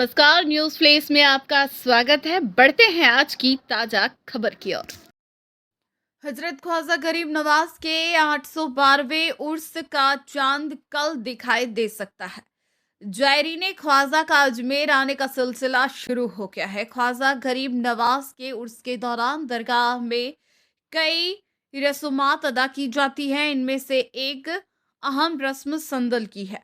नमस्कार, news flesh में आपका स्वागत है। बढ़ते हैं आज की ताजा खबर की ओर। हजरत ख्वाजा गरीब नवाज के 812वें उर्स का चांद कल दिखाई दे सकता है। जायरीन ख्वाजा का अजमेर आने का सिलसिला शुरू हो गया है। ख्वाजा गरीब नवाज के उर्स के दौरान दरगाह में कई रस्मात अदा की जाती हैं। इनमें से एक अहम रस्म संदल की है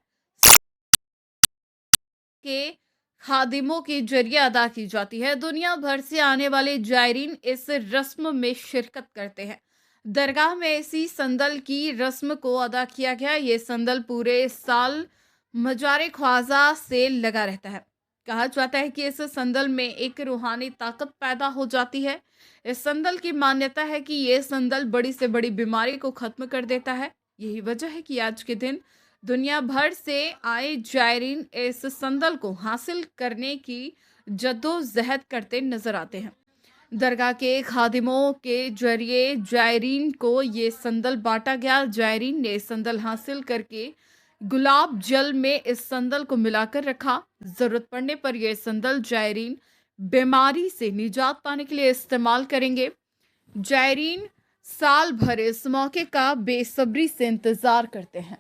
के खादिमों के जरिए अदा की जाती है। दुनिया भर से आने वाले जायरीन इस रस्म में शिरकत करते हैं। दरगाह में इसी संदल की रस्म को अदा किया गया। ये संदल पूरे साल मजार ख्वाजा से लगा रहता है। कहा जाता है कि इस संदल में एक रूहानी ताकत पैदा हो जाती है। इस संदल की मान्यता है कि ये संदल बड़ी से बड़ी बीमारी को खत्म कर देता है। यही वजह है कि आज के दिन दुनिया भर से आए जायरीन इस संदल को हासिल करने की जद्दोजहद करते नजर आते हैं। दरगाह के खादिमों के जरिए जायरीन को ये संदल बांटा गया। जायरीन ने संदल हासिल करके गुलाब जल में इस संदल को मिलाकर रखा। जरूरत पड़ने पर यह संदल जायरीन बीमारी से निजात पाने के लिए इस्तेमाल करेंगे। जायरीन साल भर इस मौके का बेसब्री से इंतजार करते हैं।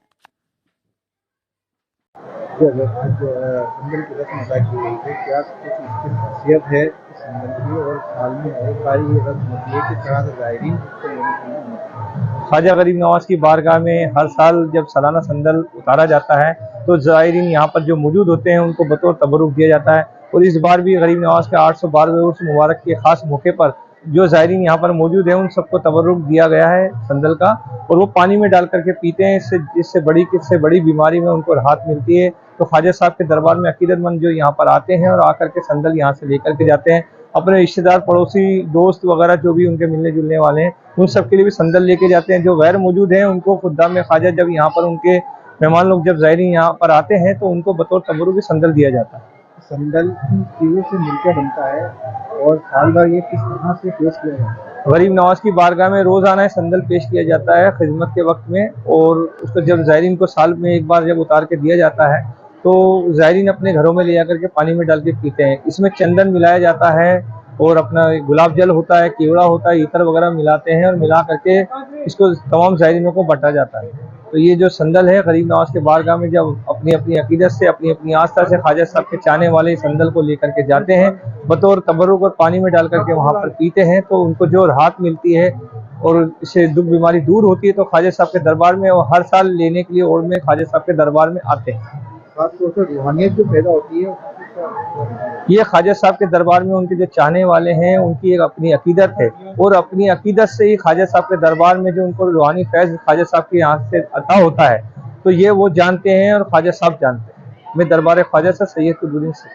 संदल की रस्म अदा की गई है, क्या कुछ इसकी खासियत है इस संदल की? और साल में एक बार ये रस्म होती है कि तरह से जायरीन इसको लेने के लिए होते ख्वाजा गरीब नवाज की बारगाह में हर साल जब सालाना संदल उतारा जाता है तो जायरीन यहाँ पर जो मौजूद होते हैं उनको बतौर तबरुक दिया जाता है। और इस बार भी गरीब नवाज के 812वें उर्स मुबारक के खास मौके पर जो जायरीन यहाँ पर मौजूद है उन सबको तबरुक दिया गया है संदल का, और वो पानी में डाल करके पीते हैं। इससे बड़ी बीमारी में उनको राहत मिलती है। तो ख्वाजा साहब के दरबार में अकीदतमंद जो यहाँ पर आते हैं और आकर के संदल यहाँ से लेकर के जाते हैं, अपने रिश्तेदार, पड़ोसी, दोस्त वगैरह जो भी उनके मिलने जुलने वाले हैं उन सब के लिए भी संदल लेके जाते हैं। जो गैर मौजूद हैं उनको खुद्दाम ख्वाजा जब यहाँ पर उनके मेहमान लोग जब जायरीन यहाँ पर आते हैं तो उनको बतौर तबरुक संदल दिया जाता है। संदल किन चीज़ों से मिलकर बनता है और साल भर ये किस तरह से पेश किया जाता है? गरीब नवाज की बारगाह में रोजाना संदल पेश किया जाता है खिदमत के वक्त में, और उसको जब जायरीन को साल में एक बार जब उतार के दिया जाता है तो जायरीन अपने घरों में ले जाकर के पानी में डाल के पीते हैं। इसमें चंदन मिलाया जाता है और अपना गुलाब जल होता है, केवड़ा होता है, इतर वगैरह मिलाते हैं और मिला करके इसको तमाम जायरीनों को बांटा जाता है। तो ये जो संदल है गरीब नवाज के बारगाह में जब अपनी अपनी अकीदत से, अपनी अपनी आस्था से ख्वाजा साहब के चाहने वाले संदल को लेकर के जाते हैं, बतौर तबरुक और पानी में डाल करके वहाँ पर पीते हैं, तो उनको जो राहत मिलती है और इससे दुख बीमारी दूर होती है। तो ख्वाजा साहब के दरबार में वो हर साल लेने के लिए और में ख्वाजा साहब के दरबार में आते हैं। खासतौर से रूहानियत जो पैदा होती है ये ख्वाजा साहब के दरबार में उनके जो चाहने वाले हैं उनकी एक अपनी अकीदत है, और अपनी अकीदत से ही ख्वाजा साहब के दरबार में जो उनको रूहानी फैज़ ख्वाजा साहब के यहाँ से अता होता है, तो ये वो जानते हैं और ख्वाजा साहब जानते हैं। मैं दरबार ख्वाजा से सैयद कुतुबुद्दीन से